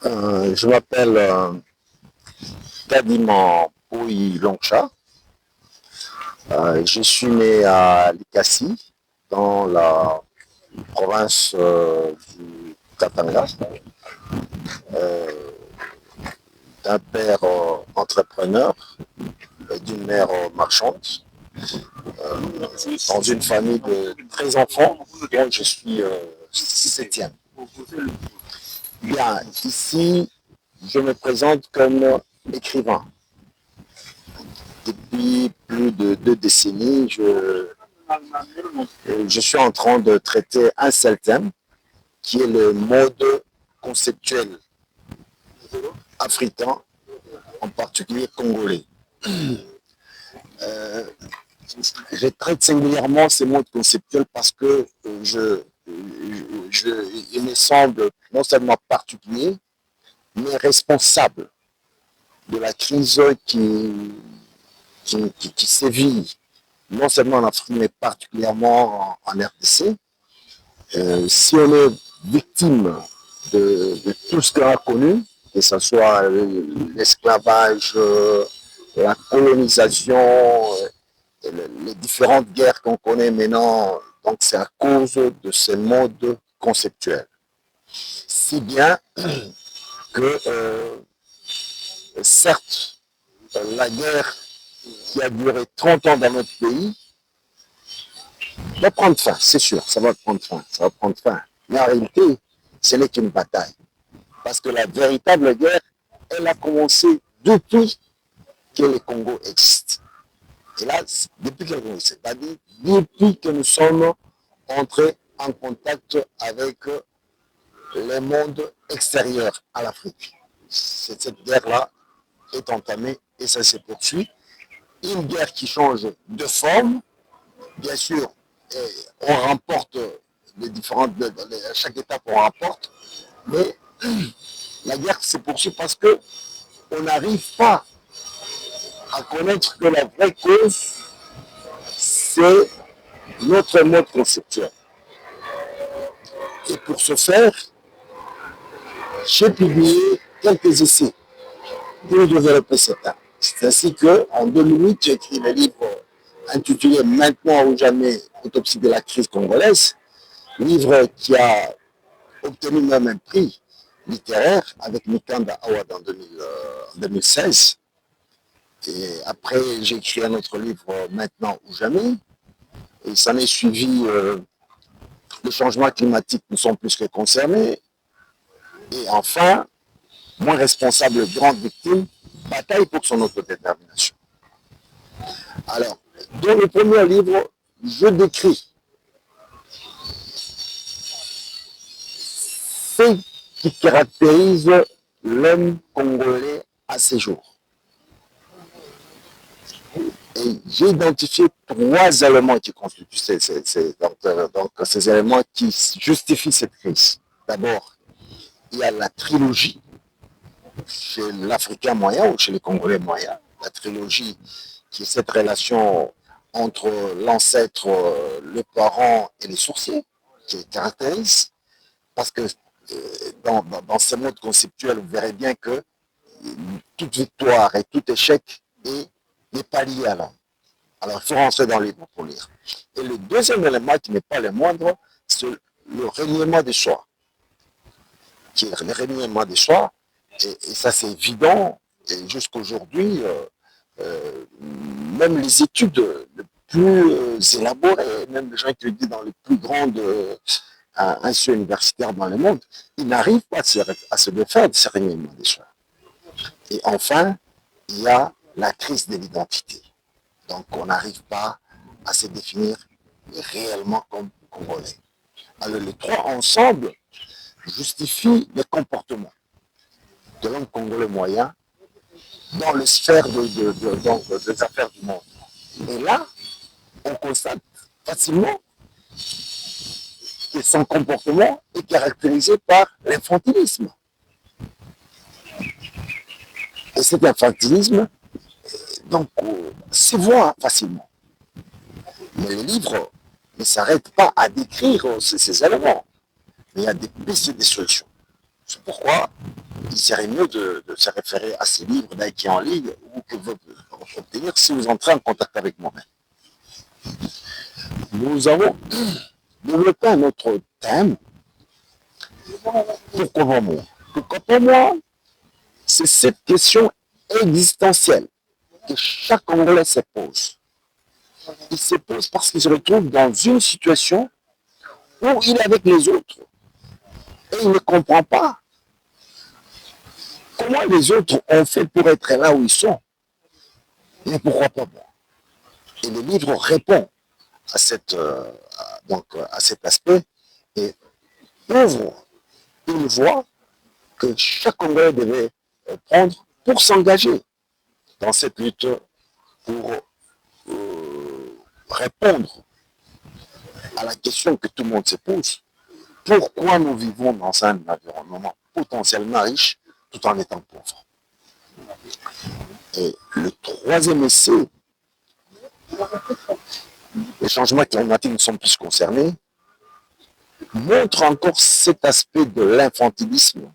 Je m'appelle Kadiman Pouy Longcha. Je suis né à Likassi, dans la province du Katanga, euh, d'un père entrepreneur et d'une mère marchande, dans une famille de 13 enfants, dont je suis septième. Bien, ici, je me présente comme écrivain. Depuis plus de 2 décennies, je suis en train de traiter un seul thème, qui est le mode conceptuel africain, en particulier congolais. Euh, je traite singulièrement ces modes conceptuels parce que il me semble non seulement particulier, mais responsable de la crise qui sévit non seulement en Afrique, mais particulièrement en RDC. Si on est victime de tout ce qu'on a connu, que ce soit l'esclavage, la colonisation, les différentes guerres qu'on connaît maintenant, donc c'est à cause de ces modes conceptuels. Si bien que, certes, la guerre qui a duré 30 ans dans notre pays va prendre fin, c'est sûr, ça va prendre fin, ça va prendre fin. Mais en réalité, ce n'est qu'une bataille. Parce que la véritable guerre, elle a commencé depuis que le Congo existe. Et là, depuis que le Congo existe, c'est-à-dire depuis que nous sommes entrés en contact avec le monde extérieur à l'Afrique. Cette guerre-là est entamée et ça se poursuit. Une guerre qui change de forme, bien sûr, on remporte les différentes, à chaque étape on remporte, mais la guerre se poursuit parce que on n'arrive pas à connaître que la vraie cause, c'est notre mode conceptuel. Et pour ce faire, j'ai publié quelques essais pour développer cet art. C'est ainsi qu'en 2008, j'ai écrit le livre intitulé Maintenant ou jamais, autopsie de la crise congolaise, livre qui a obtenu même un prix littéraire avec Mikanda Awad en 2016. Et après, j'ai écrit un autre livre, Maintenant ou jamais. Et ça m'est suivi les changements climatiques nous sont plus que concernés. Et enfin, moins responsable, grande victime, bataille pour son autodétermination. Alors, dans le premier livre, je décris ce qui caractérise l'homme congolais à ces jours. Et j'ai identifié 3 éléments qui constituent ces éléments qui justifient cette crise. D'abord, il y a la trilogie chez l'Africain moyen ou chez les Congolais moyens. La trilogie qui est cette relation entre l'ancêtre, le parent et les sourciers qui les caractérise. Parce que dans ce mode conceptuel, vous verrez bien que toute victoire et tout échec n'est pas lié à l'homme. Alors, il faut rentrer dans les livres pour lire. Et le deuxième élément, qui n'est pas le moindre, c'est le reniement des choix. Qui est le reniement des choix, et ça c'est évident, et jusqu'aujourd'hui, même les études les plus élaborées, même les gens qui étudient dans les plus grandes instituts universitaires dans le monde, ils n'arrivent pas à se défaire de ces reniements des choix. Et enfin, il y a la crise de l'identité. Donc, on n'arrive pas à se définir réellement comme Congolais. Alors, les trois ensemble justifient les comportements de l'homme congolais moyen dans les sphères des affaires du monde. Et là, on constate facilement que son comportement est caractérisé par l'infantilisme. Et cet infantilisme, donc, se voit facilement. Mais le livre ne s'arrête pas à décrire ces éléments, mais il y a des pistes et des solutions. C'est pourquoi il serait mieux de se référer à ces livres qui est en ligne ou que vous obtenir si vous entrez en contact avec moi-même. Nous avons développé un autre thème. Pourquoi moi? Pourquoi pas moi? C'est cette question existentielle que chaque Congolais se pose. Il se pose parce qu'il se retrouve dans une situation où il est avec les autres et il ne comprend pas comment les autres ont fait pour être là où ils sont. Et pourquoi pas moi? Et le livre répond à, à cet aspect et ouvre une voie que chaque Congolais devait prendre pour s'engager dans cette lutte pour répondre à la question que tout le monde se pose. Pourquoi nous vivons dans un environnement potentiellement riche tout en étant pauvres? Et le troisième essai, les changements climatiques nous sont plus concernés, montre encore cet aspect de l'infantilisme,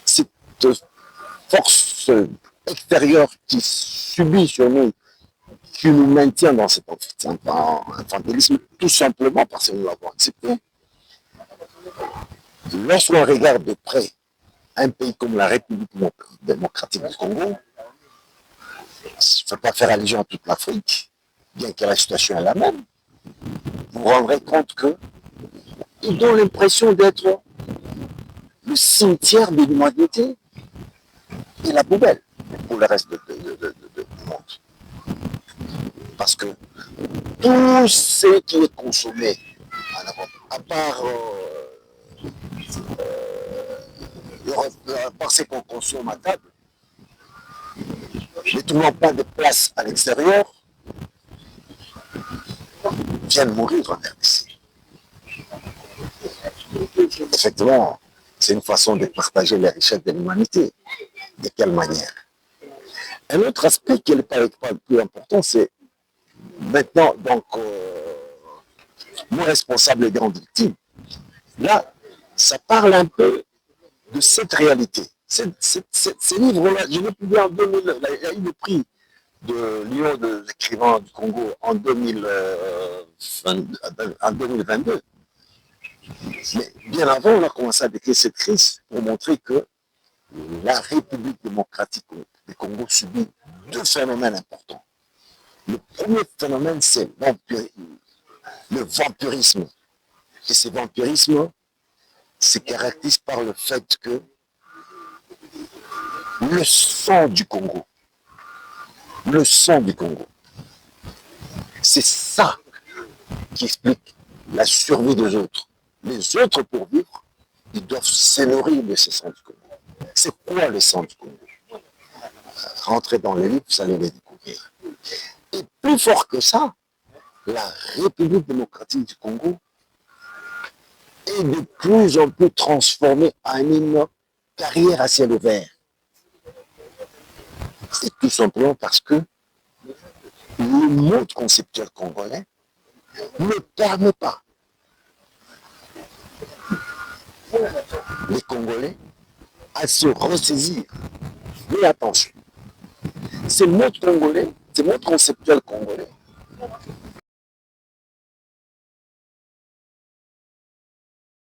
cette force extérieure qui subit sur nous, qui nous maintient dans cet infantilisme, tout simplement parce que nous l'avons accepté. Lorsqu'on regarde de près un pays comme la République démocratique du Congo, il ne faut pas faire allusion à toute l'Afrique, bien que la situation est la même, vous vous rendrez compte qu'ils ont l'impression d'être le cimetière de l'humanité et la poubelle pour le reste du monde. Parce que tout ce qui est consommé en Europe, à part ce qu'on consomme à table, ne trouvant pas de place à l'extérieur, viennent mourir en RDC. Effectivement, c'est une façon de partager les richesses de l'humanité. De quelle manière? Un autre aspect qui n'est pas le plus important, c'est maintenant, donc, mon responsable et grande victime. Là, ça parle un peu de cette réalité. Ces livres-là, je l'ai publié en 2000, il y a eu le prix de l'Union des écrivains du Congo en 2022. Mais bien avant, on a commencé à décrire cette crise pour montrer que la République démocratique du Congo subit deux phénomènes importants. Le premier phénomène, c'est le vampirisme. Et ce vampirisme se caractérise par le fait que le sang du Congo, c'est ça qui explique la survie des autres. Les autres, pour vivre, ils doivent se nourrir de ce sang du Congo. C'est quoi le sang du Congo? Rentrez dans les livres, vous allez les découvrir. Et plus fort que ça, la République démocratique du Congo est de plus en plus transformée en une carrière à ciel ouvert. C'est tout simplement parce que le mode conceptuel congolais ne permet pas les Congolais à se ressaisir. Mais attention, ces modes conceptuels congolais